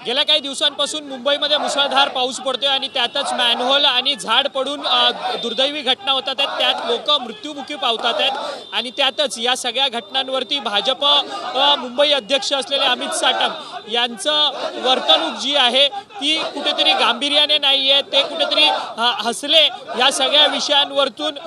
गेल्या काही दिवसांपासून मुंबईमध्ये मुसळधार पाऊस पडतोय आणि त्यातच मॅनहोल आणि झाड पडून दुर्दैवी घटना होतात आहेत, त्यात लोक मृत्युमुखी पावतात आहेत आणि त्यातच या सगळ्या घटनांवरती भाजप मुंबई अध्यक्ष असलेले अमित साटम यांचं वर्तणूक जी आहे ती कुठेतरी गांभीर्याने नाही आहे, ते कुठेतरी हसले या सगळ्या विषयांवरतून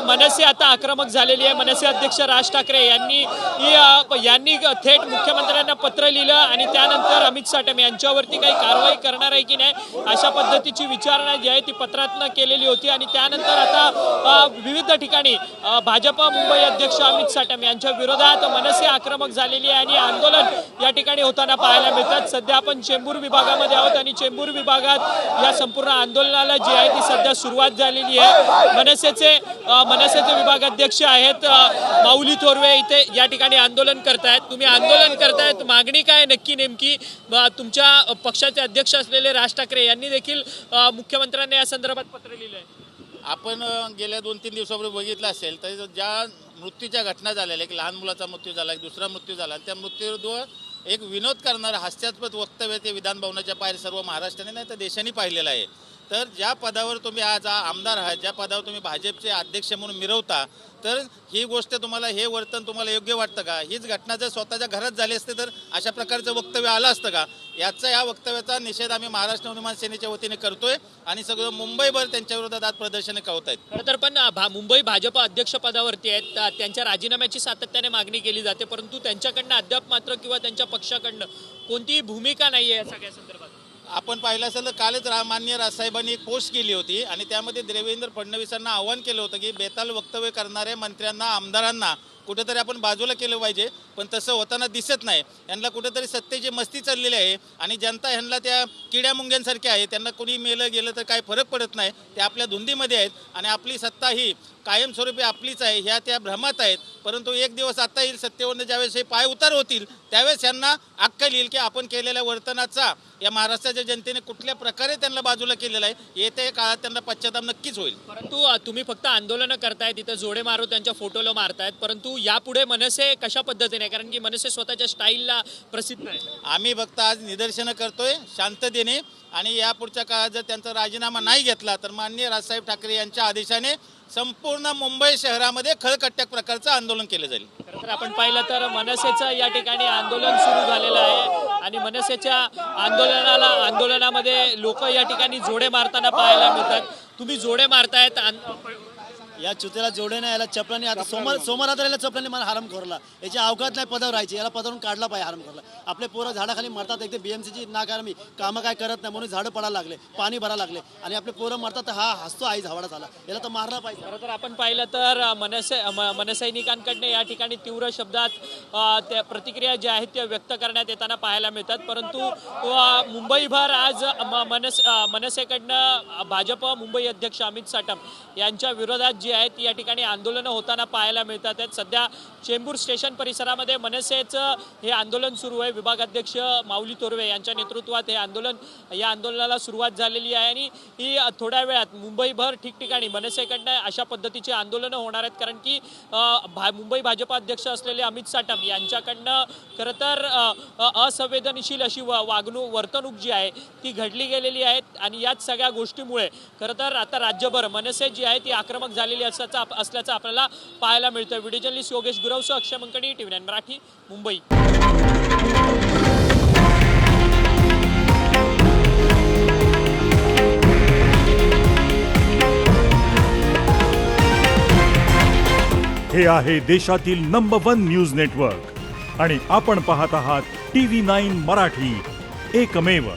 मनसे आता आक्रमक झालेली आहे। मनसे अध्यक्ष राज ठाकरे यांनी थेट मुख्यमंत्र्यांना पत्र लिहिलं आणि त्यानंतर अमित साटम यांच्यावरती काही कारवाई करणार आहे की नाही अशा पद्धतीची विचारणा जी आहे ती पत्रातनं केलेली होती आणि त्यानंतर आता विविध ठिकाणी भाजप मुंबई अध्यक्ष अमित साटम यांच्या विरोधात मनसे आक्रमक झालेली आहे आणि आंदोलन या ठिकाणी होताना पाहायला मिळतात। सध्या आपण चेंबूर विभागामध्ये आहोत आणि चेंबूर विभागात या संपूर्ण आंदोलनाला जी आहे ती सध्या सुरुवात झालेली आहे। मनसेचे विभागाध्यक्ष आहेत माऊली थोरवे इथे या ठिकाणी आंदोलन करतायत। तुम्ही आंदोलन करतायत, मागणी काय नक्की नेमकी? तुमच्या पक्षाचे अध्यक्ष असलेले राज ठाकरे यांनी देखील मुख्यमंत्र्यांना या संदर्भात पत्र लिहिलं आहे। आपण गेल्या 2-3 दिवसापूर्वी बघितलं असेल तर ज्या मृत्यूच्या घटना झालेल्या, एक लहान मुलाचा मृत्यू झाला, एक दुसरा मृत्यू झाला, त्या मृत्यूवर एक विनोद करणारं हास्यास्पद वक्तव्य ते विधान भवनाच्या बाहेर सर्व महाराष्ट्राने नाही तर देशाने पाहिलेलं आहे। तर ज्या पदावर तुम्ही आज आमदार आहात, ज्या पदावर तुम्ही भाजपचे अध्यक्ष म्हणून मिरवता, तर ही गोष्ट तुम्हाला, हे वर्तन तुम्हाला योग्य वाटतं का? हीच घटना जर स्वतःच्या घरात झाली असते तर अशा प्रकारचं वक्तव्य आलं असतं का? या वक्तव्याचा निषेध आम्ही महाराष्ट्र नवनिर्माण सेनेच्या वतीने करतोय आणि सगळं मुंबईभर त्यांच्या विरोधात आज प्रदर्शने करत आहेत। खरं तर पण मुंबई भाजप अध्यक्षपदावरती आहेत, त्यांच्या राजीनाम्याची सातत्याने मागणी केली जाते, परंतु त्यांच्याकडनं अद्याप मात्र किंवा त्यांच्या पक्षाकडनं कोणतीही भूमिका नाही आहे या सगळ्या संदर्भात। आपण पाहिलं असेल तर कालच माननीय राजसाहेबांनी एक पोस्ट केली होती आणि त्यामध्ये देवेंद्र फडणवीसांना आवाहन केलं होतं की बेताल वक्तव्य करणाऱ्या मंत्र्यांना, आमदारांना कुठेतरी आपण बाजूला केलं पाहिजे, पण तसं होताना दिसत नाही। यांना कुठेतरी सत्तेची मस्ती चाललेली आहे आणि जनता ह्यांना त्या किड्या मुंग्यांसारखे आहे, त्यांना कोणी मेलं गेलं तर काही फरक पडत नाही, ते आपल्या धुंदीमध्ये आहेत आणि आपली सत्ता ही कायमस्वरूपी आपलीच आहे ह्या त्या भ्रमात आहेत। परंतु एक दिवस आता येईल सत्तेवरनं, ज्यावेळेस हे पाय उतार होतील त्यावेळेस यांना अक्कल येईल की आपण केलेल्या वर्तनाचा या महाराष्ट्राच्या जनतेने कुठल्या प्रकारे त्यांना बाजूला केलेला आहे, येत्या काळात त्यांना पश्चाताप नक्कीच होईल। परंतु तुम्ही फक्त आंदोलनं करतायत, तिथं जोडे मारून त्यांच्या फोटोला मारतायत, परंतु यापुढे मनसे कशा पद्धतीने, कारण की मनसे स्वतःच्या स्टाईलला प्रसिद्ध आहे, आम्ही फक्त आज निदर्शनं करतोय शांततेने आणि यापुढच्या काळात जर त्यांचा राजीनामा नाही घेतला तर माननीय राजसाहेब ठाकरे यांच्या आदेशाने संपूर्ण मुंबई शहरामध्ये खळकट्ट्या प्रकारचं आंदोलन केलं जाईल। तर आपण पाहिलं तर मनसेचं या ठिकाणी आंदोलन सुरू झालेलं आहे आणि मनसेच्या आंदोलनामध्ये लोक या ठिकाणी जोडे मारताना पाहायला मिळतात। तुम्ही जोडे मारतायत, या चुतीला जोडे नाही, याला चपलाने आता सोमवार आता याला चपलाने मला हराम खोरला, याची अवकात नाही पदावर राहायची, याला पदावरून काढला पाहिजे हराम खोरला। आपले पोरं झाडाखाली मरतात, एक ते BMCची नाकारामी कामं काय करत नाही म्हणून झाडं पडायला लागले, पाणी भरायला लागले आणि आपले पोरं मरतात तर हा हसतो आई झावडा झाला, याला तर मारला पाहिजे। खरं तर आपण पाहिलं तर मनसैनिकांकडनं या ठिकाणी तीव्र शब्दात त्या प्रतिक्रिया ज्या आहेत त्या व्यक्त करण्यात येताना पाहायला मिळतात, परंतु मुंबईभर आज मनसेकडनं भाजप मुंबई अध्यक्ष अमित साटम यांच्या विरोधात जी आहेत या ठिकाणी आंदोलनं होताना पाहायला मिळतात आहेत। सध्या चेंबूर स्टेशन परिसरामध्ये मनसेचं हे आंदोलन सुरू आहे, विभागाध्यक्ष माऊली थोरवे यांच्या नेतृत्वात या आंदोलनाला सुरुवात झालेली आहे आणि ही थोड्या वेळात मुंबईभर ठिकठिकाणी मनसेकडनं अशा पद्धतीची आंदोलनं होणार आहेत, कारण की मुंबई भाजप अध्यक्ष असलेले अमित साटम यांच्याकडनं खरं तर असंवेदनशील अशी वर्तणूक जी आहे ती घडली गेलेली आहे आणि याच सगळ्या गोष्टीमुळे खरं तर आता राज्यभर मनसे जी आहे ती आक्रमक झालेली असल्याचं आपल्याला पाहायला मिळतं। व्हिडिओ जर्नलिस्ट योगेश गुरवसह अक्षय मंकणी, TV9 मराठी, मुंबई। हे आहे देशातील नंबर 1 न्यूज नेटवर्क आणि आपण पाहत आहात TV9 मराठी, एकमेव।